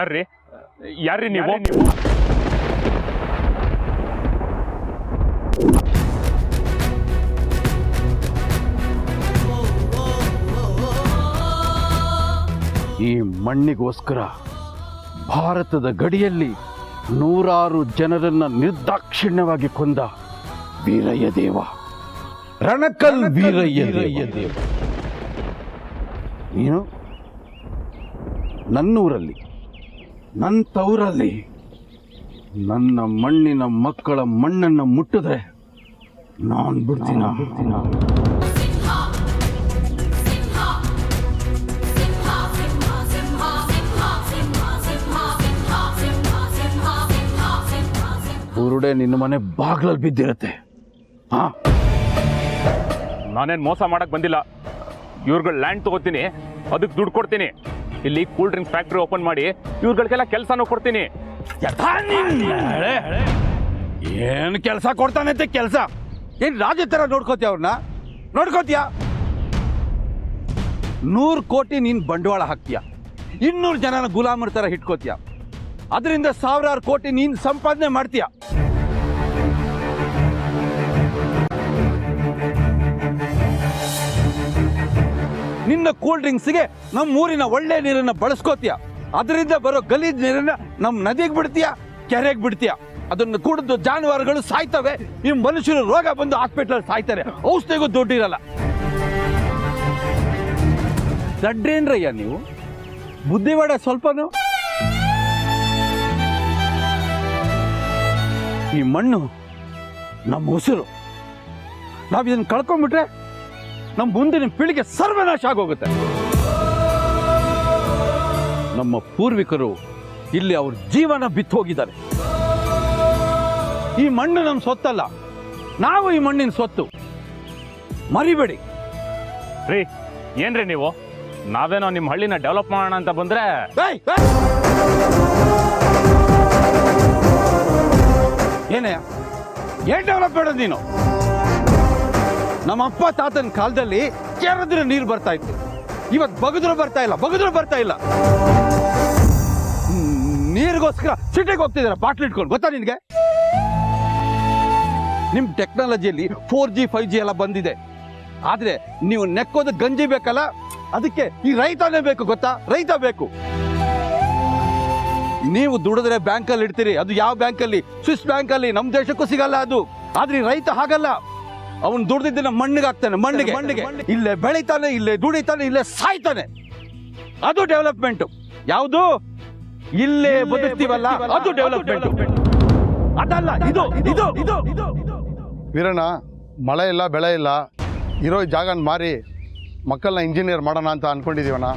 ಯಾರ್ರಿ ಯಾರ್ರಿ ನೀವು? ಈ ಮಣ್ಣಿಗೋಸ್ಕರ ಭಾರತದ ಗಡಿಯಲ್ಲಿ ನೂರಾರು ಜನರನ್ನ ನಿರ್ದಾಕ್ಷಿಣ್ಯವಾಗಿ ಕೊಂದ ವೀರಯ್ಯ ದೇವ, ರಣಕಲ್ ವೀರಯ್ಯ ದೇವ. ನೀನು ನನ್ನೂರಲ್ಲಿ, ನನ್ನ ತವರಲ್ಲಿ ನನ್ನ ಮಣ್ಣಿನ ಮಕ್ಕಳ ಮಣ್ಣನ್ನು ಮುಟ್ಟಿದ್ರೆ ನಾನು ಬಿಡ್ತೀನ. ಬುರುಡೆ ನಿನ್ನ ಮನೆ ಬಾಗ್ಲಲ್ಲಿ ಬಿದ್ದಿರತ್ತೆ. ಹಾ, ನಾನೇನು ಮೋಸ ಮಾಡಕ್ ಬಂದಿಲ್ಲ. ಇವ್ರುಗಳ ಲ್ಯಾಂಡ್ ತಗೋತೀನಿ, ಅದಕ್ಕೆ ದುಡ್ಡು ಕೊಡ್ತೀನಿ. ಇಲ್ಲಿ ಕೂಲ್ ಡ್ರಿಂಕ್ಸ್ ಫ್ಯಾಕ್ಟ್ರಿ ಓಪನ್ ಮಾಡಿ ಇವ್ರುಗಳಿಗೆಲ್ಲ ಕೆಲಸನೂ ಕೊಡ್ತೀನಿ. ಏನು ಕೆಲಸ ಕೊಡ್ತಾನೆ ಅಂತ? ಕೆಲಸ ಏನ್ ರಾಜ ತರ ನೋಡ್ಕೋತೀಯ? ಅವ್ರನ್ನ ನೋಡ್ಕೋತೀಯ? 100 ಕೋಟಿ ನೀನ್ ಬಂಡವಾಳ ಹಾಕ್ತೀಯ, 200 ಜನನ ಗುಲಾಮರ ತರ ಇಟ್ಕೋತೀಯ, ಅದರಿಂದ 1000 ಕೋಟಿ ನೀನ್ ಸಂಪಾದನೆ ಮಾಡ್ತೀಯ. ನಿನ್ನ ಕೂಲ್ ಡ್ರಿಂಕ್ಸ್ಗೆ ನಮ್ಮ ಊರಿನ ಒಳ್ಳೆ ನೀರನ್ನ ಬಳಸ್ಕೋತೀಯ, ಅದರಿಂದ ಬರೋ ಗಲೀಜ್ ನೀರನ್ನ ನಮ್ಮ ನದಿಗೆ ಬಿಡ್ತೀಯ, ಕೆರೆಗೆ ಬಿಡ್ತೀಯ. ಅದನ್ನು ಕುಡಿದು ಜಾನುವಾರುಗಳು ಸಾಯ್ತವೆ, ಈ ಮನುಷ್ಯರು ರೋಗ ಬಂದು ಹಾಸ್ಪಿಟಲ್ ಸಾಯ್ತಾರೆ, ಔಷಧಿಗೂ ದುಡ್ಡಿರಲ್ಲ. ದಡ್ರೇನ್ರಯ್ಯ ನೀವು? ಬುದ್ಧಿವಾಡ ಸ್ವಲ್ಪನು? ಈ ಮಣ್ಣು ನಮ್ಮ ಉಸಿರು, ನಾವು ಇದನ್ನು ಕಳ್ಕೊಂಡ್ಬಿಟ್ರೆ ನಮ್ಮ ಮುಂದಿನ ಪೀಳಿಗೆ ಸರ್ವನಾಶ ಆಗೋಗುತ್ತೆ. ನಮ್ಮ ಪೂರ್ವಿಕರು ಇಲ್ಲಿ ಅವ್ರ ಜೀವನ ಬಿತ್ತು ಹೋಗಿದ್ದಾರೆ. ಈ ಮಣ್ಣು ನಮ್ಮ ಸೊತ್ತಲ್ಲ, ನಾವು ಈ ಮಣ್ಣಿನ ಸೊತ್ತು, ಮರಿಬೇಡಿ. ರೀ ಏನ್ರಿ ನೀವು? ನಾವೇನೋ ನಿಮ್ಮ ಹಳ್ಳಿನ ಡೆವಲಪ್ ಮಾಡೋಣ ಅಂತ ಬಂದ್ರೆ ಏನೇ ಏನ್ ಡೆವಲಪ್ ಮಾಡೋದು ನೀನು? ನಮ್ಮ ಅಪ್ಪ ತಾತನ ಕಾಲದಲ್ಲಿ ಕೆರೆದ್ರೆ ನೀರು ಬರ್ತಾ ಇತ್ತು, ಇವತ್ತು ಬಗದ್ರು ಬರ್ತಾ ಇಲ್ಲ. ನೀರಿಗೋಸ್ಕರ ಸಿಟಿಗೆ ಹೋಗ್ತಿದಾರೆ ಬಾಟ್ಲ್ ಇಟ್ಕೊಂಡು, ಗೊತ್ತಾ ನಿನ್ಗೆ? ನಿಮ್ ಟೆಕ್ನಾಲಜಿಯಲ್ಲಿ 4G 5G ಎಲ್ಲ ಬಂದಿದೆ, ಆದ್ರೆ ನೀವು ನೆಕ್ಕೋದು ಗಂಜಿ ಬೇಕಲ್ಲ, ಅದಕ್ಕೆ ಈ ರೈತನೇ ಬೇಕು, ಗೊತ್ತಾ? ರೈತ ಬೇಕು. ನೀವು ದುಡಿದ್ರೆ ಬ್ಯಾಂಕಲ್ಲಿ ಇಡ್ತೀರಿ, ಅದು ಯಾವ ಬ್ಯಾಂಕಲ್ಲಿ? ಸ್ವಿಸ್ ಬ್ಯಾಂಕಲ್ಲಿ. ನಮ್ಮ ದೇಶಕ್ಕೂ ಸಿಗಲ್ಲ ಅದು. ಆದ್ರೆ ಈ ರೈತ ಹಾಗಲ್ಲ, ಅವನು ದುಡ್ದಿದ್ದನ್ನ ಮಣ್ಣಿಗೆ ಹಾಕ್ತಾನೆ, ಮಣ್ಣಿಗೆ. ಇಲ್ಲೇ ಬೆಳಿತಾನೆ, ಇಲ್ಲೇ ದುಡಿತಾನೆ, ಇಲ್ಲೇ ಸಾಯ್ತಾನೆ. ಅದು ಡೆವಲಪ್ಮೆಂಟ್. ಯಾವುದು? ಇಲ್ಲೇ ಬದುಕ್ತೀವಲ್ಲ, ಅದು ಡೆವಲಪ್ಮೆಂಟ್. ಅದಲ್ಲ ಇದು. ವೀರಣ್ಣ, ಮಳೆ ಇಲ್ಲ, ಬೆಳೆ ಇಲ್ಲ, ಇರೋ ಜಾಗನ ಮಾರಿ ಮಕ್ಕಳನ್ನ ಇಂಜಿನಿಯರ್ ಮಾಡೋಣ ಅಂತ ಅನ್ಕೊಂಡಿದೀವಣ್ಣ.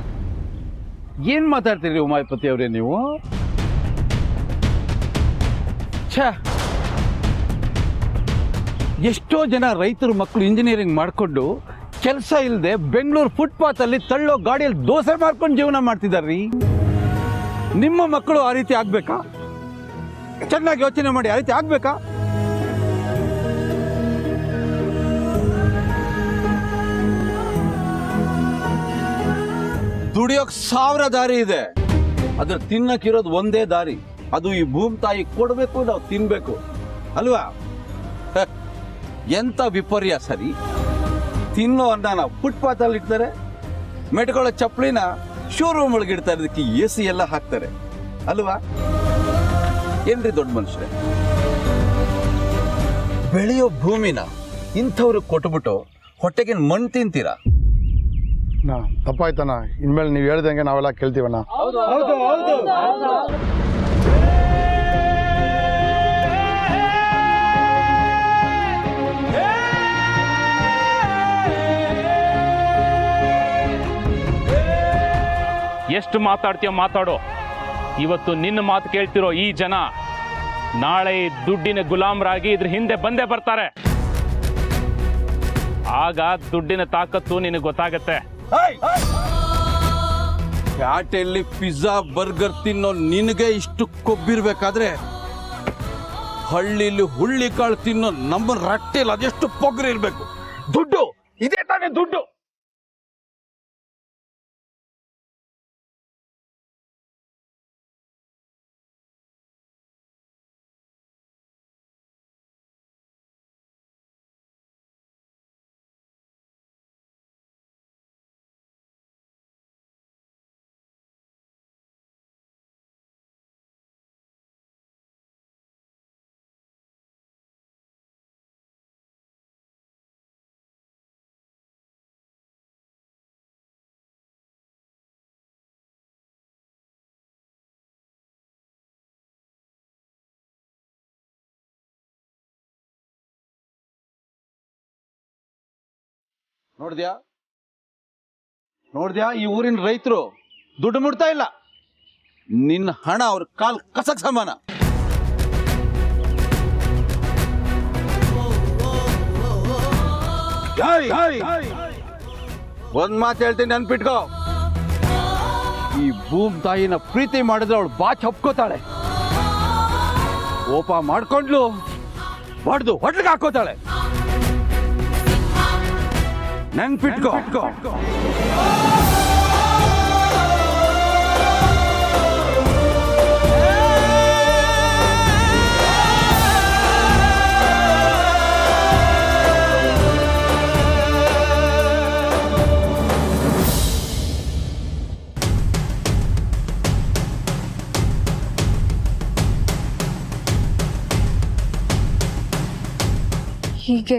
ಏನ್ ಮಾತಾಡ್ತೀರಿ ಉಮಾಪತಿ ಅವರೇ ನೀವು? ಎಷ್ಟೋ ಜನ ರೈತರ ಮಕ್ಕಳು ಇಂಜಿನಿಯರಿಂಗ್ ಮಾಡಿಕೊಂಡು ಕೆಲಸ ಇಲ್ಲದೆ ಬೆಂಗಳೂರು ಫುಟ್ಪಾತ್ ಅಲ್ಲಿ ತಳ್ಳೋ ಗಾಡಿಯಲ್ಲಿ ದೋಸೆ ಮಾಡ್ಕೊಂಡು ಜೀವನ ಮಾಡ್ತಿದಾರ್ರಿ. ನಿಮ್ಮ ಮಕ್ಕಳು ಆ ರೀತಿ ಆಗ್ಬೇಕಾ? ಚೆನ್ನಾಗಿ ಯೋಚನೆ ಮಾಡಿ, ಆ ರೀತಿ ಆಗ್ಬೇಕಾ? ದುಡಿಯೋಕ್ 1000 ದಾರಿ ಇದೆ, ಅದ್ರ ತಿನ್ನಕ್ಕಿರೋದು ಒಂದೇ ದಾರಿ, ಅದು ಈ ಭೂಮಿ ತಾಯಿ ಕೊಡ್ಬೇಕು, ನಾವು ತಿನ್ಬೇಕು ಅಲ್ವಾ? ಎಂತ ವಿಪರ್ಯ ಸರಿ. ತಿನ್ನೋ ಅನ್ನನ ಫುಟ್ಪಾತ್ ಅಲ್ಲಿ ಇಡ್ತಾರೆ, ಮೆಟ್ಕೊಳ್ಳೋ ಚಪ್ಪಲಿನ ಶೋರೂಮ್ ಒಳಗೆ ಇಡ್ತಾರೆ, ಇದಕ್ಕೆ AC ಎಲ್ಲ ಹಾಕ್ತಾರೆ ಅಲ್ವಾ? ಏನ್ರಿ ದೊಡ್ಡ ಮನುಷ್ಯರೇ? ಬೆಳೆಯೋ ಭೂಮಿನ ಇಂಥವ್ರು ಕೊಟ್ಬಿಟ್ಟು ಹೊಟ್ಟೆಗೆ ಮಣ್ಣು ತಿಂತೀರಾ? ತಪ್ಪಾಯ್ತಣ್ಣ, ಇನ್ಮೇಲೆ ನೀವು ಹೇಳ್ದಂಗೆ ನಾವೆಲ್ಲ ಕೇಳ್ತೀವಣ್ಣ. ಎಷ್ಟು ಮಾತಾಡ್ತೀಯೋ ಮಾತಾಡೋ. ಇವತ್ತು ನಿನ್ನ ಮಾತು ಕೇಳ್ತಿರೋ ಈ ಜನ ನಾಳೆ ದುಡ್ಡಿನ ಗುಲಾಮರಾಗಿ ಇದ್ರ ಹಿಂದೆ ಬಂದೇ ಬರ್ತಾರೆ. ಆಗ ದುಡ್ಡಿನ ತಾಕತ್ತು ನಿನಗೆ ಗೊತ್ತಾಗತ್ತೆ. ಪ್ಯಾಟೆಯಲ್ಲಿ ಪಿಜ್ಜಾ ಬರ್ಗರ್ ತಿನ್ನೋ ನಿನಗೆ ಇಷ್ಟು ಕೊಬ್ಬಿರ್ಬೇಕಾದ್ರೆ ಹಳ್ಳಿಲಿ ಹುಳ್ಳಿಕಾಳು ತಿನ್ನೋ ನಮ್ಮ ರಟ್ಟೆಯಲ್ಲಿ ಅದೆಷ್ಟು ಪೊಗರಿರ್ಬೇಕು. ದುಡ್ಡು ಇದೇ ತಾನೇ ದುಡ್ಡು. ನೋಡ್ದ್ಯಾ ಈ ಊರಿನ ರೈತರು ದುಡ್ಡು ಮುಡ್ತಾ ಇಲ್ಲ. ನಿನ್ನ ಹಣ ಅವ್ರ ಕಾಲ್ ಕಸಕ್ ಸಮಾನ. ಒಂದ್ ಮಾತು ಹೇಳ್ತೀನಿ, ನೆನ್ಪಿಟ್ಕೋ, ಈ ಭೂಮಿ ತಾಯಿನ ಪ್ರೀತಿ ಮಾಡಿದ್ರೆ ಅವಳು ಬಾಚ್ ಒಪ್ಕೋತಾಳೆ. ಕೋಪ ಮಾಡ್ಕೊಂಡ್ಲು ಹೊಡ್ದು ಹೊಡ್ಲಿಗೆ ಹಾಕೋತಾಳೆ. ನೆನ್ಪಿಟ್ಕೋ. ಹೀಗೆ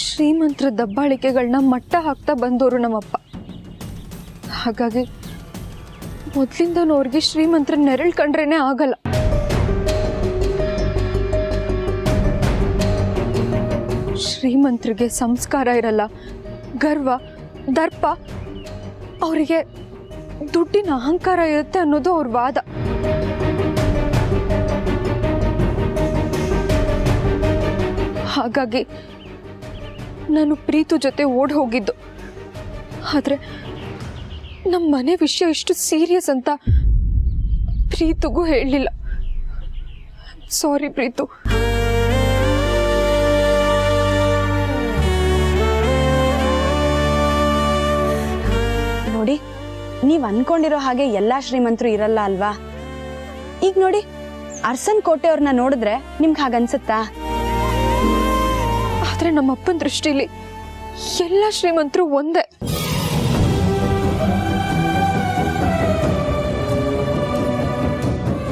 ಶ್ರೀಮಂತರ ದಬ್ಬಾಳಿಕೆಗಳನ್ನ ಮಟ್ಟ ಹಾಕ್ತಾ ಬಂದವರು ನಮ್ಮಪ್ಪ. ಹಾಗಾಗಿ ಮೊದಲಿಂದನೂ ಅವ್ರಿಗೆ ಶ್ರೀಮಂತರ ನೆರಳು ಕಂಡ್ರೇನೆ ಆಗಲ್ಲ. ಶ್ರೀಮಂತರಿಗೆ ಸಂಸ್ಕಾರ ಇರಲ್ಲ, ಗರ್ವ, ದರ್ಪ, ಅವರಿಗೆ ದುಡ್ಡಿನ ಅಹಂಕಾರ ಇರುತ್ತೆ ಅನ್ನೋದು ಅವ್ರ ವಾದ. ಹಾಗಾಗಿ ನಾನು ಪ್ರೀತು ಜೊತೆ ಓಡ್ ಹೋಗಿದ್ದು. ಆದರೆ ನಮ್ಮ ಮನೆ ವಿಷಯ ಇಷ್ಟು ಸೀರಿಯಸ್ ಅಂತ ಪ್ರೀತುಗೂ ಹೇಳಲಿಲ್ಲ. ಸಾರಿ ಪ್ರೀತು. ನೋಡಿ, ನೀವ್ ಅನ್ಕೊಂಡಿರೋ ಹಾಗೆ ಎಲ್ಲಾ ಶ್ರೀಮಂತರು ಇರಲ್ಲ ಅಲ್ವಾ. ಈಗ ನೋಡಿ, ಅರ್ಸನ್ ಕೋಟೆ ಅವ್ರನ್ನ ನೋಡಿದ್ರೆ ನಿಮ್ಗೆ ಹಾಗನ್ಸುತ್ತಾ? ಆದ್ರೆ ನಮ್ಮಪ್ಪನ ದೃಷ್ಟಿಲಿ ಎಲ್ಲ ಶ್ರೀಮಂತರು ಒಂದೇ.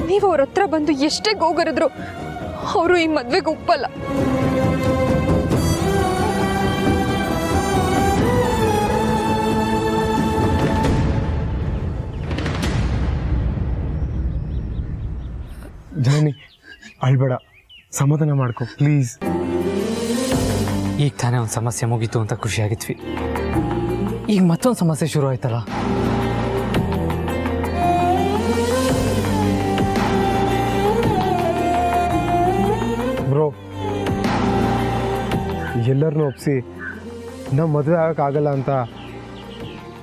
ನೀವು ಅವ್ರ ಹತ್ರ ಬಂದು ಎಷ್ಟೇ ಗೋಗರಿದ್ರು ಅವರು ಈ ಮದ್ವೆಗೆ ಒಪ್ಪಲ್ಲ. ಜನನಿ, ಅಳ್ಬೇಡ, ಸಮಾಧಾನ ಮಾಡ್ಕೊ ಪ್ಲೀಸ್. ಈಗ ತಾನೇ ಒಂದು ಸಮಸ್ಯೆ ಮುಗೀತು ಅಂತ ಖುಷಿಯಾಗಿದ್ವಿ. ಈಗ ಮತ್ತೊಂದು ಸಮಸ್ಯೆ ಶುರು ಆಯ್ತಲ್ಲ. ಬ್ರೋ, ಎಲ್ಲರನ್ನೂ ಒಪ್ಸಿ ನಮ್ಮ ಮದುವೆ ಆಗಕ್ಕಾಗಲ್ಲ ಅಂತ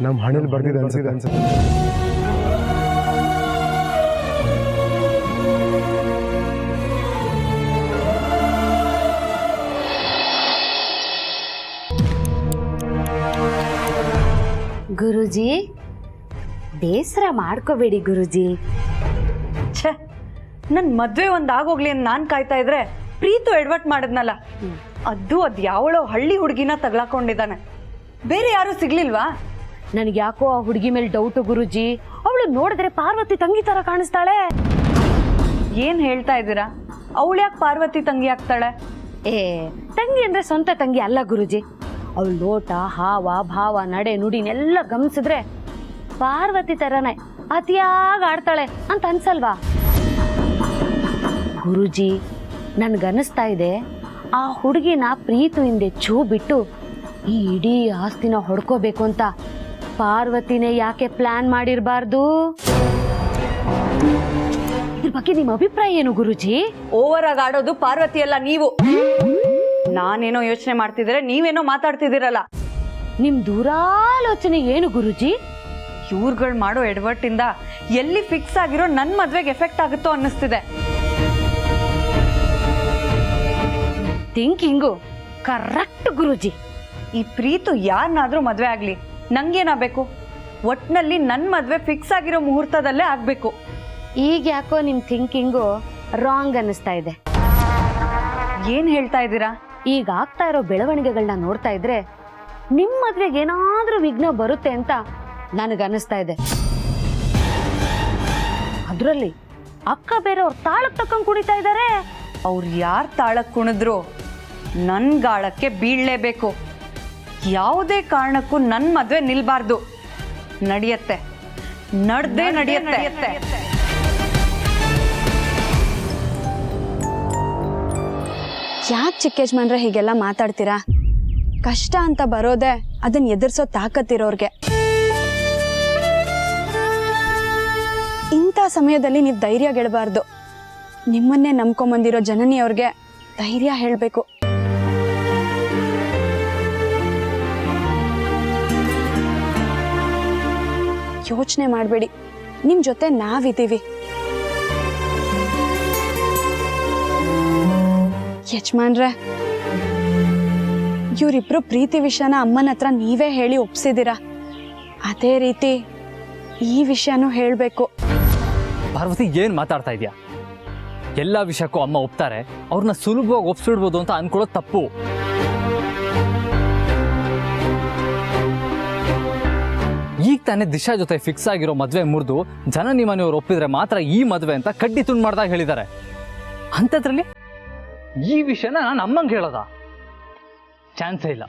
ನಮ್ಮ ಹಣೆಯಲ್ಲಿ ಬರ್ದಿದೆ ಅನ್ಸುತ್ತೆ. ಗುರುಜಿ, ಬೇಸರ ಮಾಡ್ಕೋಬೇಡಿ ಗುರುಜಿ. ಛೇ, ನನ್ನ ಮದುವೆ ಒಂದು ಆಗೋಗ್ಲಿ ಅಂತ ನಾನು ಕಾಯ್ತಾ ಇದ್ರೆ ಪ್ರೀತು ಎಡವಟ್ ಮಾಡಿದ್ನಲ್ಲ, ಅದು ಯಾವಳೋ ಹಳ್ಳಿ ಹುಡುಗಿನ ತಗ್ಲಾಕೊಂಡಿದ್ದಾನೆ. ಬೇರೆ ಯಾರು ಸಿಗ್ಲಿಲ್ವಾ? ನನಗೆ ಯಾಕೋ ಆ ಹುಡುಗಿ ಮೇಲೆ ಡೌಟು ಗುರುಜಿ. ಅವಳು ನೋಡಿದ್ರೆ ಪಾರ್ವತಿ ತಂಗಿ ತರ ಕಾಣಿಸ್ತಾಳೆ. ಏನ್ ಹೇಳ್ತಾ ಇದ್ದೀರಾ? ಅವಳು ಯಾಕೆ ಪಾರ್ವತಿ ತಂಗಿ ಆಗ್ತಾಳೆ? ತಂಗಿ ಅಂದ್ರೆ ಸ್ವಂತ ತಂಗಿ ಅಲ್ಲ ಗುರುಜಿ. ಅವಳು ಲೋಟ, ಹಾವ, ಭಾವ, ನಡೆ, ನುಡಿನೆಲ್ಲ ಗಮನಿಸಿದ್ರೆ ಪಾರ್ವತಿ ತರನೇ ಅತಿಯಾಗಿ ಆಡ್ತಾಳೆ ಅಂತ ಅನ್ಸಲ್ವಾ ಗುರುಜಿ? ನನ್ಗನ್ನಿಸ್ತಾ ಇದೆ ಆ ಹುಡುಗಿನ ಪ್ರೀತು ಹಿಂದೆ ಛೂ ಬಿಟ್ಟು ಈ ಇಡೀ ಆಸ್ತಿನ ಹೊಡ್ಕೋಬೇಕು ಅಂತ ಪಾರ್ವತಿನೇ ಯಾಕೆ ಪ್ಲಾನ್ ಮಾಡಿರಬಾರ್ದು? ಇದ್ರ ಬಗ್ಗೆ ನಿಮ್ಮ ಅಭಿಪ್ರಾಯ ಏನು ಗುರುಜಿ? ಓವರ್ ಆಗಿ ಆಡೋದು ಪಾರ್ವತಿ ಅಲ್ಲ, ನೀವು. ನಾನೇನೋ ಯೋಚನೆ ಮಾಡ್ತಿದ್ರೆ ನೀವೇನೋ ಮಾತಾಡ್ತಿದ್ದೀರಲ್ಲ. ನಿಮ್ ದೂರಾಲೋಚನೆ ಏನು ಗುರುಜಿ? ಇವ್ರುಗಳು ಮಾಡೋ ಎಡವಟ್ಟಿಂದ ಎಲ್ಲಿ ಫಿಕ್ಸ್ ಆಗಿರೋ ನನ್ನ ಮದ್ವೆಗೆ ಎಫೆಕ್ಟ್ ಆಗುತ್ತೋ ಅನ್ನಿಸ್ತಿದೆ. ಥಿಂಕಿಂಗು ಕರೆಕ್ಟ್ ಗುರುಜಿ. ಈ ಪ್ರೀತು ಯಾರನ್ನಾದ್ರೂ ಮದ್ವೆ ಆಗ್ಲಿ, ನಂಗೇನಾಗಬೇಕು? ಒಟ್ನಲ್ಲಿ ನನ್ನ ಮದ್ವೆ ಫಿಕ್ಸ್ ಆಗಿರೋ ಮುಹೂರ್ತದಲ್ಲೇ ಆಗ್ಬೇಕು. ಈಗ ಯಾಕೋ ನಿಮ್ ಥಿಂಕಿಂಗು ರಾಂಗ್ ಅನ್ನಿಸ್ತಾ ಇದೆ. ಏನ್ ಹೇಳ್ತಾ ಇದ್ದೀರಾ? ಈಗ ಆಗ್ತಾ ಇರೋ ಬೆಳವಣಿಗೆಗಳನ್ನ ನೋಡ್ತಾ ಇದ್ರೆ ನಿಮ್ ಮದ್ವೆಗೆ ಏನಾದ್ರೂ ವಿಘ್ನ ಬರುತ್ತೆ ಅಂತ ನನಗನ್ನಿಸ್ತಾ ಇದೆ. ಅದ್ರಲ್ಲಿ ಅಕ್ಕ ಬೇರೆ ಅವ್ರ ತಾಳಕ್ ತಕ್ಕಂಗ್ ಕುಣಿತಾ ಇದ್ದಾರೆ. ಅವ್ರು ಯಾರ್ ತಾಳಕ್ ಕುಣಿದ್ರು ನನ್ ಗಾಳಕ್ಕೆ ಬೀಳ್ಲೇಬೇಕು. ಯಾವುದೇ ಕಾರಣಕ್ಕೂ ನನ್ ಮದ್ವೆ ನಿಲ್ಬಾರ್ದು. ನಡೆಯತ್ತೆ, ನಡ್ದೇ ನಡೆಯತ್ತೆ. ಯಾಕೆ ಚಿಕ್ಕ ಯಜಮಾನ್ರೆ ಹೀಗೆಲ್ಲ ಮಾತಾಡ್ತೀರಾ? ಕಷ್ಟ ಅಂತ ಬರೋದೇ ಅದನ್ನ ಎದುರಿಸೋ ತಾಕತ್ತಿರೋರ್ಗೆ. ಇಂಥ ಸಮಯದಲ್ಲಿ ನೀವು ಧೈರ್ಯ ಗೆಡಬಾರ್ದು. ನಿಮ್ಮನ್ನೇ ನಂಬ್ಕೊಂಬಂದಿರೋ ಜನನಿಯವ್ರಿಗೆ ಧೈರ್ಯ ಹೇಳಬೇಕು. ಯೋಚನೆ ಮಾಡಬೇಡಿ, ನಿಮ್ಮ ಜೊತೆ ನಾವಿದ್ದೀವಿ. ಯಜಮಾನ್ರೆ, ಇವರಿಬ್ರು ಪ್ರೀತಿ ವಿಷಯನ ಅಮ್ಮನ ಹತ್ರ ನೀವೇ ಹೇಳಿ ಒಪ್ಸಿದ್ದೀರಾ. ಅದೇ ರೀತಿ ಈ ವಿಷಯನೂ ಹೇಳಬೇಕು. ಪಾರ್ವತಿ ಏನು ಮಾತಾಡ್ತಾ ಇದೆಯಾ? ಎಲ್ಲ ವಿಷಯಕ್ಕೂ ಅಮ್ಮ ಒಪ್ತಾರೆ, ಅವ್ರನ್ನ ಸುಲಭವಾಗಿ ಒಪ್ಸಿಡ್ಬೋದು ಅಂತ ಅನ್ಕೊಳ್ಳೋದು ತಪ್ಪು. ಈಗ ತಾನೇ ದಿಶಾ ಜೊತೆ ಫಿಕ್ಸ್ ಆಗಿರೋ ಮದುವೆ ಮುರಿದು ಜನನಿ ಮನೆಯವ್ರು ಒಪ್ಪಿದ್ರೆ ಮಾತ್ರ ಈ ಮದುವೆ ಅಂತ ಕಡ್ಡಿ ತುಂಡು ಮಾಡ್ದಾಗ ಹೇಳಿದ್ದಾರೆ. ಅಂಥದ್ರಲ್ಲಿ ಈ ವಿಷಯನ ನಾನು ಅಮ್ಮಂಗೆ ಹೇಳೋದ? ಚಾನ್ಸೇ ಇಲ್ಲ.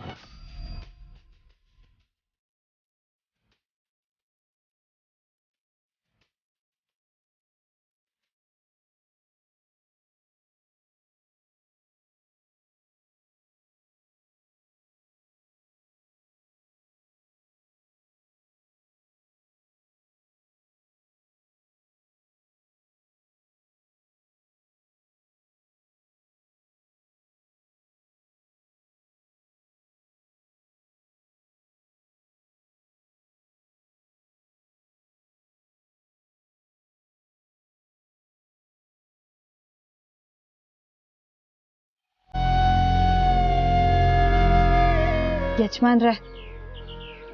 ಯಜಮಾನ್ರೆ,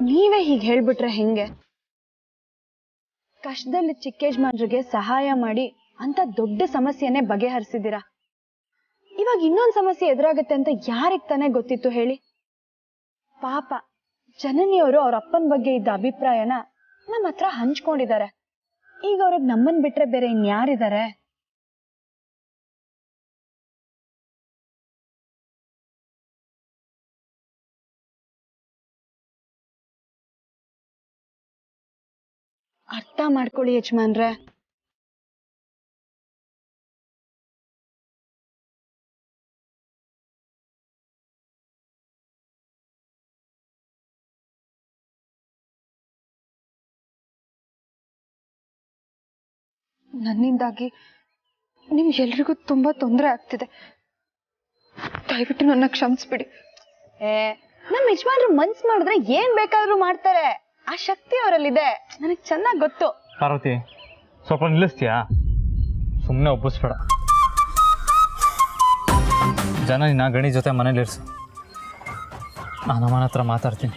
ನೀವೇ ಹೀಗೆ ಹೇಳ್ಬಿಟ್ರೆ ಹೆಂಗೆ? ಕಷ್ಟದಲ್ಲಿ ಚಿಕ್ಕ ಯಜಮಾನ್ರಿಗೆ ಸಹಾಯ ಮಾಡಿ ಅಂತ ದೊಡ್ಡ ಸಮಸ್ಯೆನೇ ಬಗೆಹರಿಸಿದ್ದೀರಾ. ಇವಾಗ ಇನ್ನೊಂದು ಸಮಸ್ಯೆ ಎದುರಾಗತ್ತೆ ಅಂತ ಯಾರಿಗೆ ತಾನೇ ಗೊತ್ತಿತ್ತು ಹೇಳಿ? ಪಾಪ ಜನನಿಯವರು ಅವ್ರ ಅಪ್ಪನ ಬಗ್ಗೆ ಇದ್ದ ಅಭಿಪ್ರಾಯನ ನಮ್ಮ ಹತ್ರ ಹಂಚ್ಕೊಂಡಿದ್ದಾರೆ. ಈಗ ಅವ್ರಿಗೆ ನಮ್ಮನ್ ಬಿಟ್ರೆ ಬೇರೆ ಇನ್ಯಾರಿದ್ದಾರೆ? ಅರ್ಥ ಮಾಡ್ಕೊಳ್ಳಿ ಯಜಮಾನ್ರೆ. ನನ್ನಿಂದಾಗಿ ನಿಮ್ಗೆಲ್ರಿಗೂ ತುಂಬಾ ತೊಂದರೆ ಆಗ್ತಿದೆ. ದಯವಿಟ್ಟು ನನ್ನ ಕ್ಷಮಿಸ್ಬಿಡಿ. ನಮ್ಮ ಯಜಮಾನ್ರು ಮನ್ಸ್ ಮಾಡಿದ್ರೆ ಏನ್ ಬೇಕಾದ್ರೂ ಮಾಡ್ತಾರೆ. ಆ ಶಕ್ತಿ ಅವರಲ್ಲಿದೆ, ನನಗೆ ಚೆನ್ನಾಗಿ ಗೊತ್ತು. ಪಾರ್ವತಿ, ಸ್ವಲ್ಪ ನಿಲ್ಲಿಸ್ತೀಯಾ? ಸುಮ್ಮನೆ ಒಪ್ಪಿಸ್ಬೇಡ. ಜನನಿನ ಗಣಿ ಜೊತೆ ಮನೇಲಿರಿಸು, ನಾನು ಅಮ್ಮನ ಹತ್ರ ಮಾತಾಡ್ತೀನಿ.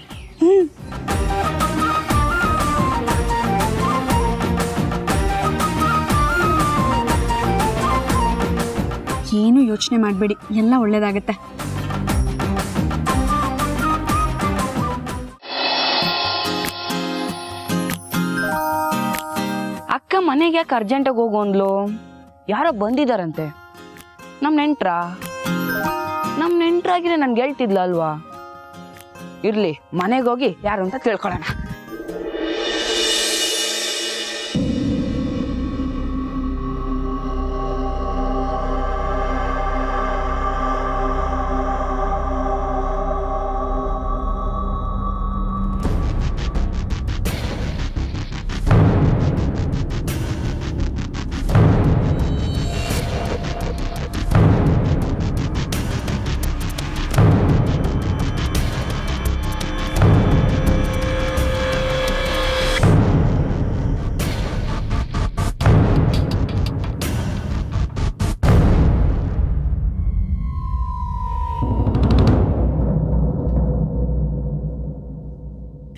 ಏನು ಯೋಚನೆ ಮಾಡಬೇಡಿ, ಎಲ್ಲ ಒಳ್ಳೇದಾಗತ್ತೆ. ಅಕ್ಕ ಮನೆಗೆ ಯಾಕೆ ಅರ್ಜೆಂಟಾಗಿ ಹೋಗು ಅಂದ್ಲು? ಯಾರೋ ಬಂದಿದಾರಂತೆ. ನಮ್ಮ ನೆಂಟ್ರಾಗಿದ್ರೆ ನನ್ಗೆ ಹೇಳ್ತಿದ್ಲ ಅಲ್ವಾ? ಇರ್ಲಿ, ಮನೆಗೆ ಹೋಗಿ ಯಾರು ಅಂತ ತಿಳ್ಕೊಳ್ಳೋಣ.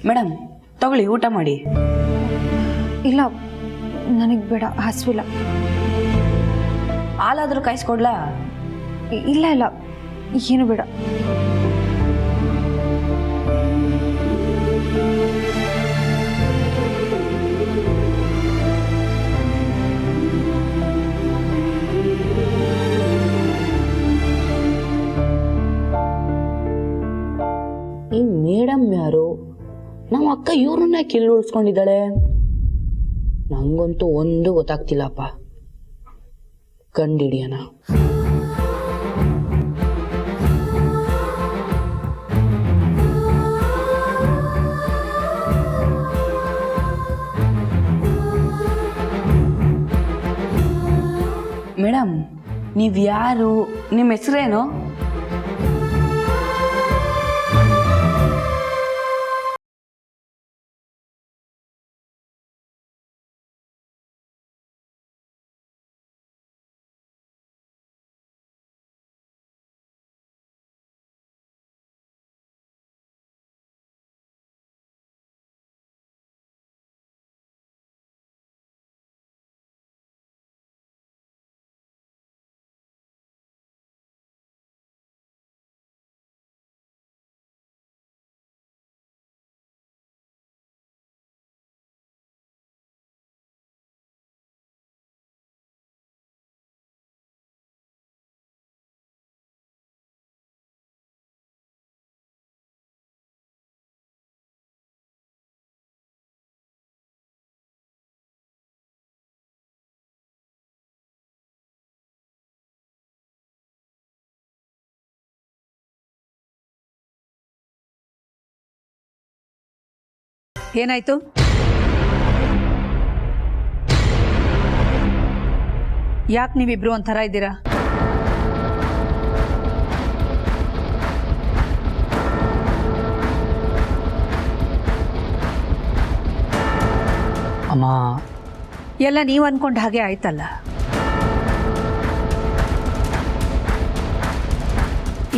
ಮೇಡಮ್, ತಗೊಳ್ಳಿ, ಊಟ ಮಾಡಿ. ಇಲ್ಲ, ನನಗೆ ಬೇಡ, ಹಸಿವಿಲ್ಲ. ಹಾಲಾದ್ರೂ ಕಾಯಿಸ್ಕೊಡ್ಲಾ? ಇಲ್ಲ ಇಲ್ಲ, ಏನು ಬೇಡ. ಈ ಮೇಡಮ್ ಯಾರು? ನಮ್ಮ ಅಕ್ಕ ಇವ್ರನ್ನ ಕಿಲ್ಲು ಉಳಿಸ್ಕೊಂಡಿದ್ದಾಳೆ. ನಂಗಂತೂ ಒಂದು ಗೊತ್ತಾಗ್ತಿಲ್ಲಪ್ಪ. ಕಂಡಿಡಿಯೋಣ. ನೀವ್ಯಾರು? ನಿಮ್ಮ ಹೆಸರೇನು? ಏನಾಯ್ತು? ಯಾಕೆ ನೀವಿಬ್ರು ಒಂಥರ ಇದ್ದೀರಾ? ಅಮ್ಮ, ಎಲ್ಲ ನೀವು ಅನ್ಕೊಂಡ ಹಾಗೆ ಆಯ್ತಲ್ಲ.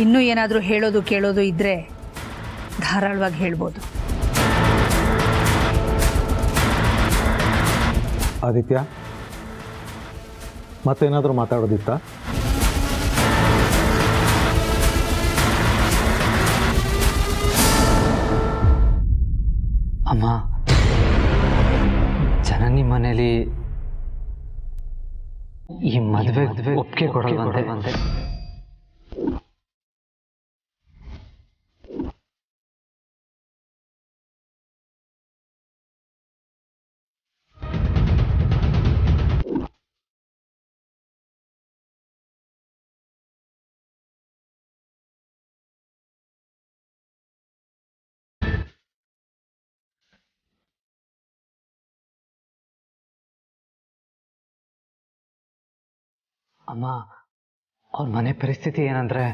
ಇನ್ನೂ ಏನಾದರೂ ಹೇಳೋದು ಕೇಳೋದು ಇದ್ರೆ ಧಾರಾಳವಾಗಿ ಹೇಳ್ಬೋದು. ಆದಿತ್ಯ, ಮತ್ತೇನಾದರೂ ಮಾತಾಡೋದಿತ್ತಾ? ಅಮ್ಮ, ಜನನಿ ಮನೇಲಿ ಈ ಮದುವೆ ಒಪ್ಪಿಗೆ ಕೊಡಲ್ವಂತೆ. ಅಮ್ಮ, ಅವ್ರ ಮನೆ ಪರಿಸ್ಥಿತಿ ಏನಂದ್ರೆ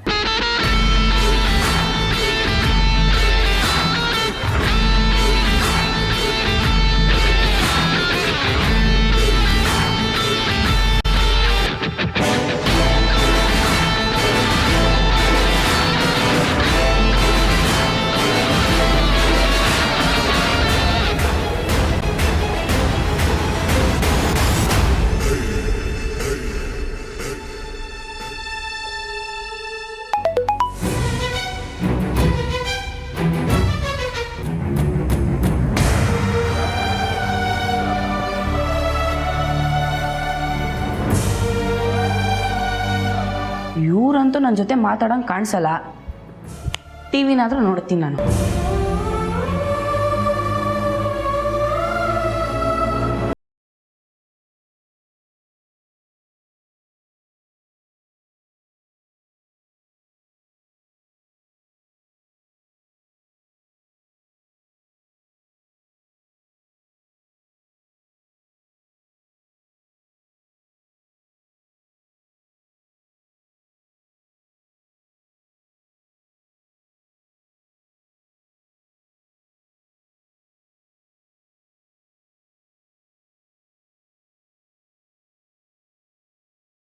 ಇವ್ರಂತೂ ನನ್ನ ಜೊತೆ ಮಾತಾಡೋಂಗೆ ಕಾಣಿಸಲ್ಲ. ಟಿವಿನಾದ್ರೂ ನೋಡ್ತೀನಿ ನಾನು.